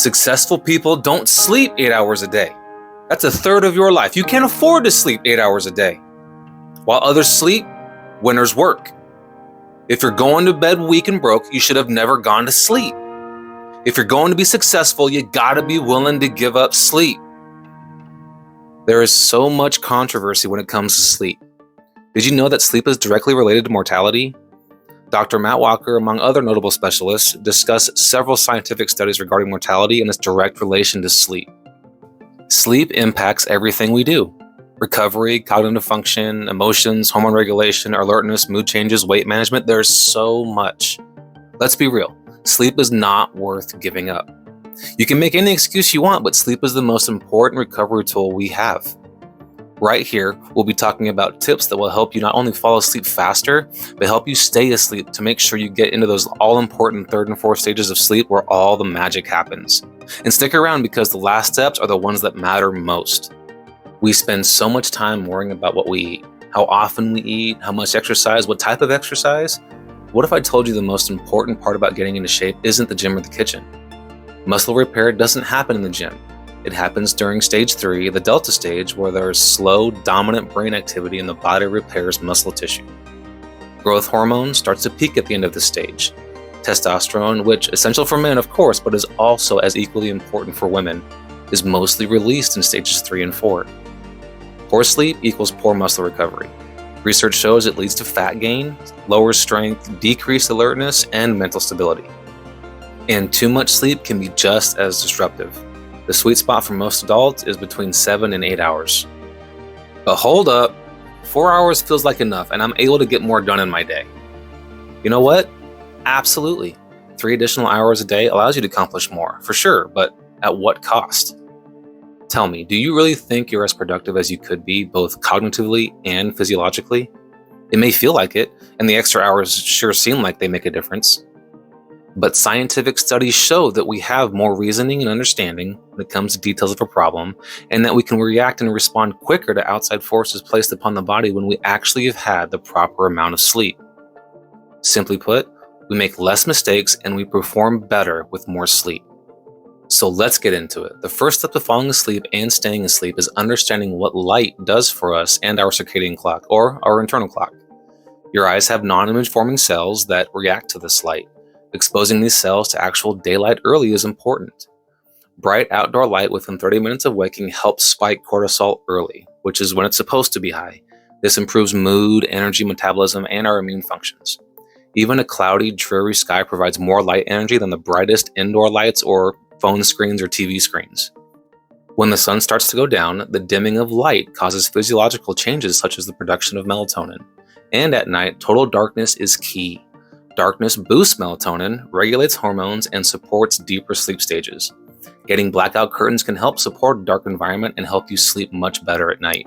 Successful people don't sleep 8 hours a day. That's a third of your life. You can't afford to sleep 8 hours a day. While others sleep, winners work. If you're going to bed weak and broke, you should have never gone to sleep. If you're going to be successful, you gotta be willing to give up sleep. There is so much controversy when it comes to sleep. Did you know that sleep is directly related to mortality? Dr. Matt Walker, among other notable specialists, discussed several scientific studies regarding mortality and its direct relation to sleep. Sleep impacts everything we do. Recovery, cognitive function, emotions, hormone regulation, alertness, mood changes, weight management. There's so much. Let's be real. Sleep is not worth giving up. You can make any excuse you want, but sleep is the most important recovery tool we have. Right here, we'll be talking about tips that will help you not only fall asleep faster, but help you stay asleep to make sure you get into those all-important third and fourth stages of sleep where all the magic happens. And stick around because the last steps are the ones that matter most. We spend so much time worrying about what we eat, how often we eat, how much exercise, what type of exercise. What if I told you the most important part about getting into shape isn't the gym or the kitchen? Muscle repair doesn't happen in the gym. It happens during stage 3, the delta stage, where there is slow, dominant brain activity and the body repairs muscle tissue. Growth hormone starts to peak at the end of this stage. Testosterone, which is essential for men of course, but is also as equally important for women, is mostly released in stages 3 and 4. Poor sleep equals poor muscle recovery. Research shows it leads to fat gain, lower strength, decreased alertness, and mental stability. And too much sleep can be just as disruptive. The sweet spot for most adults is between 7 and 8 hours. But hold up, 4 hours feels like enough and I'm able to get more done in my day. You know what? Absolutely. 3 additional hours a day allows you to accomplish more, for sure, but at what cost? Tell me, do you really think you're as productive as you could be, both cognitively and physiologically? It may feel like it, and the extra hours sure seem like they make a difference. But scientific studies show that we have more reasoning and understanding when it comes to details of a problem, and that we can react and respond quicker to outside forces placed upon the body when we actually have had the proper amount of sleep. Simply put, we make less mistakes and we perform better with more sleep. So let's get into it. The first step to falling asleep and staying asleep is understanding what light does for us and our circadian clock, or our internal clock. Your eyes have non-image forming cells that react to this light. Exposing these cells to actual daylight early is important. Bright outdoor light within 30 minutes of waking helps spike cortisol early, which is when it's supposed to be high. This improves mood, energy metabolism, and our immune functions. Even a cloudy, dreary sky provides more light energy than the brightest indoor lights or phone screens or TV screens. When the sun starts to go down, the dimming of light causes physiological changes such as the production of melatonin. And at night, total darkness is key. Darkness boosts melatonin, regulates hormones, and supports deeper sleep stages. Getting blackout curtains can help support a dark environment and help you sleep much better at night.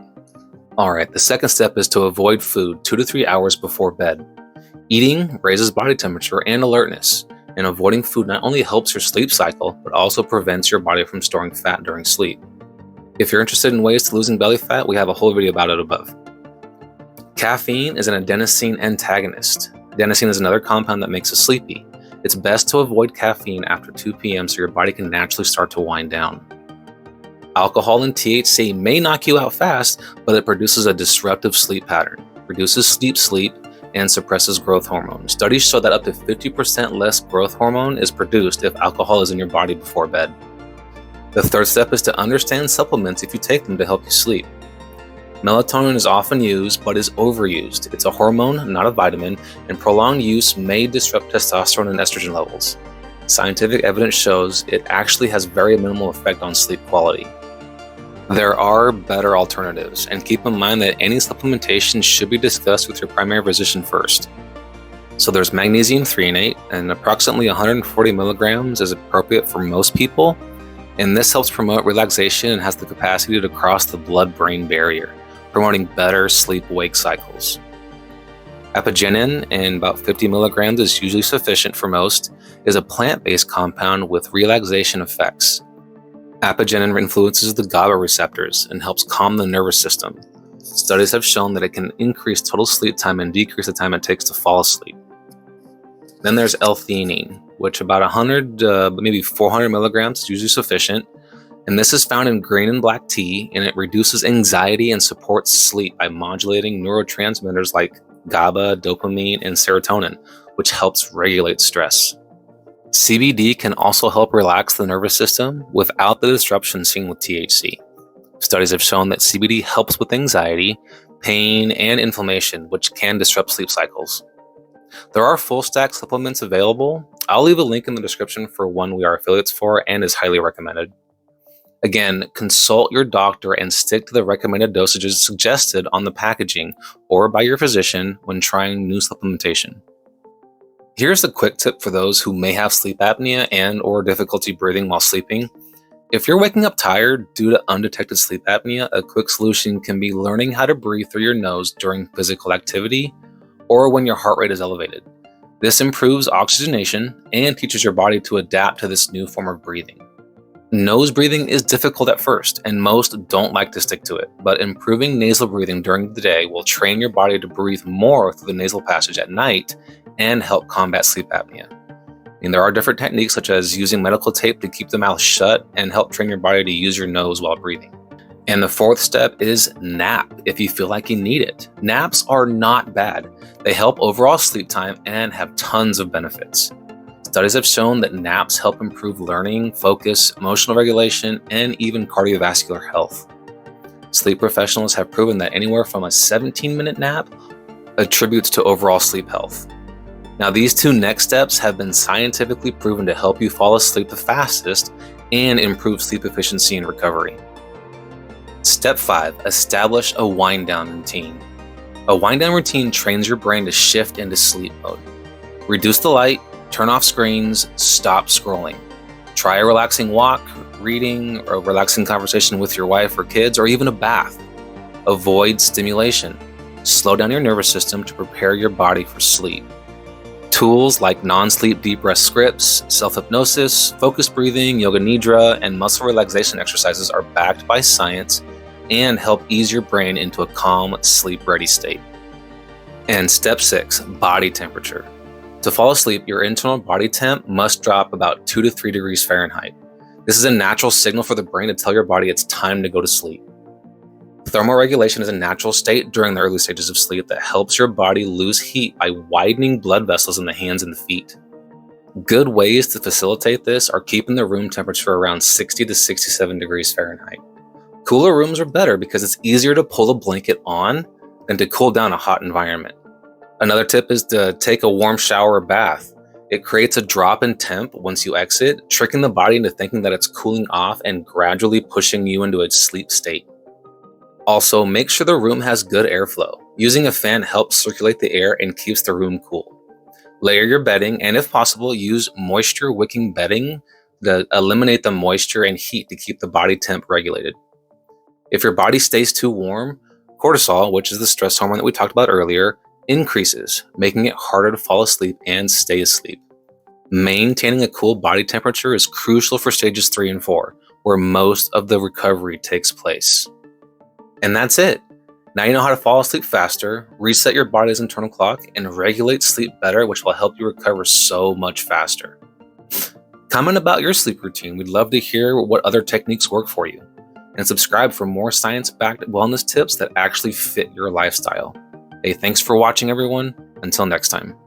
Alright, the second step is to avoid food 2 to 3 hours before bed. Eating raises body temperature and alertness, and avoiding food not only helps your sleep cycle, but also prevents your body from storing fat during sleep. If you're interested in ways to losing belly fat, we have a whole video about it above. Caffeine is an adenosine antagonist. Adenosine is another compound that makes us sleepy. It's best to avoid caffeine after 2 p.m. so your body can naturally start to wind down. Alcohol and THC may knock you out fast, but it produces a disruptive sleep pattern, reduces sleep, and suppresses growth hormone. Studies show that up to 50% less growth hormone is produced if alcohol is in your body before bed. The third step is to understand supplements if you take them to help you sleep. Melatonin is often used, but is overused. It's a hormone, not a vitamin, and prolonged use may disrupt testosterone and estrogen levels. Scientific evidence shows it actually has very minimal effect on sleep quality. There are better alternatives, and keep in mind that any supplementation should be discussed with your primary physician first. So there's magnesium threonate, and approximately 140 milligrams is appropriate for most people, and this helps promote relaxation and has the capacity to cross the blood-brain barrier, promoting better sleep-wake cycles. Apigenin, in about 50 milligrams is usually sufficient for most, is a plant-based compound with relaxation effects. Apigenin influences the GABA receptors and helps calm the nervous system. Studies have shown that it can increase total sleep time and decrease the time it takes to fall asleep. Then there's L-theanine. which about 100, maybe 400 milligrams is usually sufficient. And this is found in green and black tea, and it reduces anxiety and supports sleep by modulating neurotransmitters like GABA, dopamine, and serotonin, which helps regulate stress. CBD can also help relax the nervous system without the disruption seen with THC. Studies have shown that CBD helps with anxiety, pain, and inflammation, which can disrupt sleep cycles. There are full stack supplements available. I'll leave a link in the description for one we are affiliates for and is highly recommended. Again, consult your doctor and stick to the recommended dosages suggested on the packaging or by your physician when trying new supplementation. Here's a quick tip for those who may have sleep apnea and/or difficulty breathing while sleeping. If you're waking up tired due to undetected sleep apnea, a quick solution can be learning how to breathe through your nose during physical activity or when your heart rate is elevated. This improves oxygenation and teaches your body to adapt to this new form of breathing. Nose breathing is difficult at first, and most don't like to stick to it, but improving nasal breathing during the day will train your body to breathe more through the nasal passage at night and help combat sleep apnea. And there are different techniques such as using medical tape to keep the mouth shut and help train your body to use your nose while breathing. And the fourth step is nap if you feel like you need it. Naps are not bad. They help overall sleep time and have tons of benefits. Studies have shown that naps help improve learning, focus, emotional regulation, and even cardiovascular health. Sleep professionals have proven that anywhere from a 17-minute nap attributes to overall sleep health. Now, these two next steps have been scientifically proven to help you fall asleep the fastest and improve sleep efficiency and recovery. Step 5, establish a wind-down routine. A wind-down routine trains your brain to shift into sleep mode. Reduce the light, turn off screens, stop scrolling. Try a relaxing walk, reading, or a relaxing conversation with your wife or kids, or even a bath. Avoid stimulation. Slow down your nervous system to prepare your body for sleep. Tools like non-sleep deep breath scripts, self-hypnosis, focused breathing, yoga nidra, and muscle relaxation exercises are backed by science and help ease your brain into a calm, sleep-ready state. And step 6, body temperature. To fall asleep, your internal body temp must drop about 2 to 3 degrees Fahrenheit. This is a natural signal for the brain to tell your body it's time to go to sleep. Thermoregulation is a natural state during the early stages of sleep that helps your body lose heat by widening blood vessels in the hands and the feet. Good ways to facilitate this are keeping the room temperature around 60 to 67 degrees Fahrenheit. Cooler rooms are better because it's easier to pull a blanket on than to cool down a hot environment. Another tip is to take a warm shower or bath. It creates a drop in temp once you exit, tricking the body into thinking that it's cooling off and gradually pushing you into a sleep state. Also, make sure the room has good airflow. Using a fan helps circulate the air and keeps the room cool. Layer your bedding, and if possible, use moisture-wicking bedding to eliminate the moisture and heat to keep the body temp regulated. If your body stays too warm, cortisol, which is the stress hormone that we talked about earlier, increases, making it harder to fall asleep and stay asleep. Maintaining a cool body temperature is crucial for stages 3 and 4, where most of the recovery takes place. And that's it. Now you know how to fall asleep faster, reset your body's internal clock, and regulate sleep better, which will help you recover so much faster. Comment about your sleep routine. We'd love to hear what other techniques work for you. And subscribe for more science-backed wellness tips that actually fit your lifestyle. Hey, thanks for watching, everyone. Until next time.